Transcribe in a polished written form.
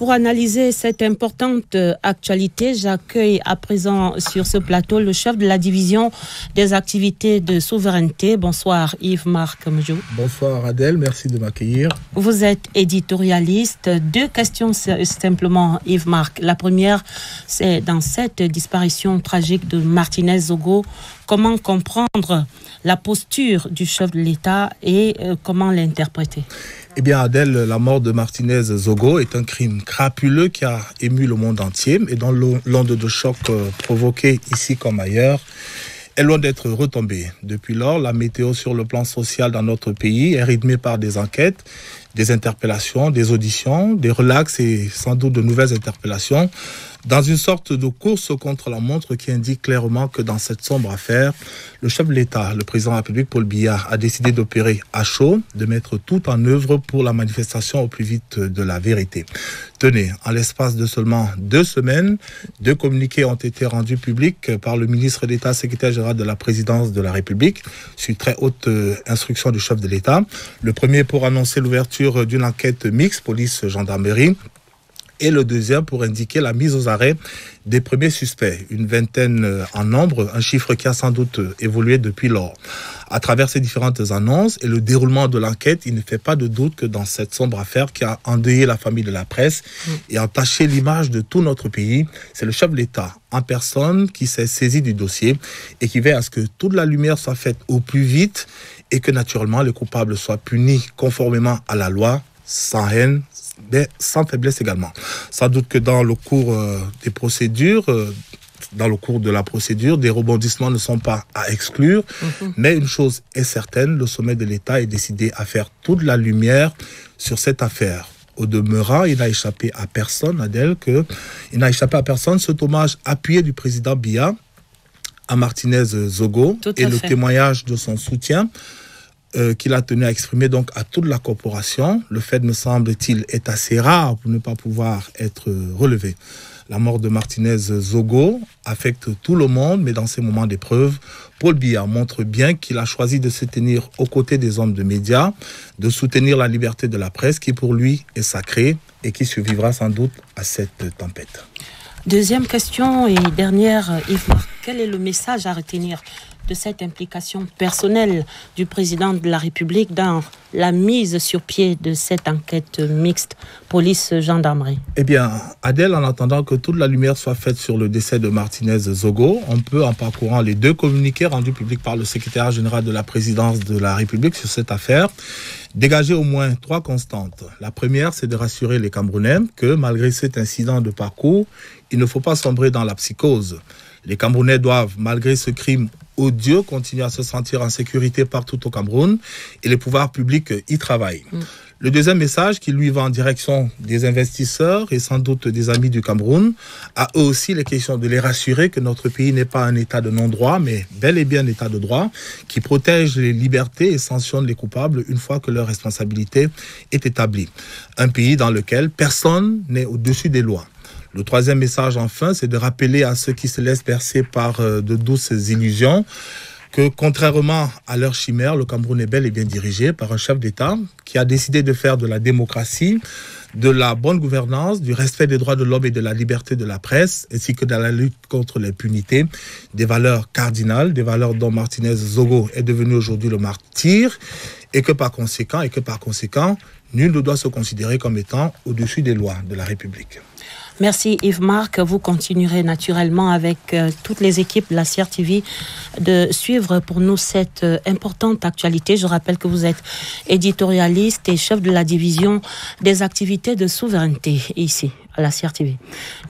pour analyser cette importante actualité, j'accueille à présent sur ce plateau le chef de la division des activités de souveraineté. Bonsoir Yves-Marc Mjou. Bonsoir Adèle, merci de m'accueillir. Vous êtes éditorialiste. Deux questions simplement Yves-Marc. La première, c'est dans cette disparition tragique de Martinez Zogo, comment comprendre la posture du chef de l'État et comment l'interpréter? Eh bien Adèle, la mort de Martinez Zogo est un crime crapuleux qui a ému le monde entier et dont l'onde de choc provoquée ici comme ailleurs est loin d'être retombée. Depuis lors, la météo sur le plan social dans notre pays est rythmée par des enquêtes, des interpellations, des auditions, des relax et sans doute de nouvelles interpellations, dans une sorte de course contre la montre qui indique clairement que dans cette sombre affaire, le chef de l'État, le président de la République Paul Biya, a décidé d'opérer à chaud, de mettre tout en œuvre pour la manifestation au plus vite de la vérité. Tenez, en l'espace de seulement 2 semaines, 2 communiqués ont été rendus publics par le ministre d'État, secrétaire général de la présidence de la République, sur très haute instruction du chef de l'État. Le premier pour annoncer l'ouverture d'une enquête mixte police-gendarmerie, et le deuxième pour indiquer la mise aux arrêts des premiers suspects, une vingtaine en nombre, un chiffre qui a sans doute évolué depuis lors. À travers ces différentes annonces et le déroulement de l'enquête, il ne fait pas de doute que dans cette sombre affaire qui a endeuillé la famille de la presse et entaché l'image de tout notre pays, c'est le chef de l'État en personne qui s'est saisi du dossier et qui veille à ce que toute la lumière soit faite au plus vite et que naturellement les coupables soient punis conformément à la loi, sans haine, mais sans faiblesse également. Sans doute que dans le cours des procédures, dans le cours de la procédure, des rebondissements ne sont pas à exclure, mais une chose est certaine, le sommet de l'État est décidé à faire toute la lumière sur cette affaire. Au demeurant, il n'a échappé à personne, Adèle, cet hommage appuyé du président Biya à Martinez Zogo et le témoignage de son soutien qu'il a tenu à exprimer donc à toute la corporation. Le fait, me semble-t-il, est assez rare pour ne pas pouvoir être relevé. La mort de Martinez Zogo affecte tout le monde, mais dans ces moments d'épreuve, Paul Biya montre bien qu'il a choisi de se tenir aux côtés des hommes de médias, de soutenir la liberté de la presse qui pour lui est sacrée et qui survivra sans doute à cette tempête. Deuxième question et dernière, Yves-Marc, quel est le message à retenir de cette implication personnelle du président de la République dans la mise sur pied de cette enquête mixte police-gendarmerie? Eh bien, Adèle, en attendant que toute la lumière soit faite sur le décès de Martinez Zogo, on peut, en parcourant les 2 communiqués rendus publics par le secrétaire général de la présidence de la République sur cette affaire, dégager au moins 3 constantes. La première, c'est de rassurer les Camerounais que, malgré cet incident de parcours, il ne faut pas sombrer dans la psychose. Les Camerounais doivent, malgré ce crime odieux, continuer à se sentir en sécurité partout au Cameroun et les pouvoirs publics y travaillent. Le deuxième message qui lui va en direction des investisseurs et sans doute des amis du Cameroun, a eux aussi les questions de les rassurer que notre pays n'est pas un état de non-droit, mais bel et bien un état de droit qui protège les libertés et sanctionne les coupables une fois que leur responsabilité est établie. Un pays dans lequel personne n'est au-dessus des lois. Le troisième message, enfin, c'est de rappeler à ceux qui se laissent bercer par de douces illusions que, contrairement à leur chimère, le Cameroun est bel et bien dirigé par un chef d'État qui a décidé de faire de la démocratie, de la bonne gouvernance, du respect des droits de l'homme et de la liberté de la presse, ainsi que de la lutte contre l'impunité, des valeurs cardinales, des valeurs dont Martinez Zogo est devenu aujourd'hui le martyr, et que par conséquent, nul ne doit se considérer comme étant au-dessus des lois de la République. Merci Yves-Marc. Vous continuerez naturellement avec toutes les équipes de la CRTV de suivre pour nous cette importante actualité. Je rappelle que vous êtes éditorialiste et chef de la division des activités de souveraineté ici à la CRTV.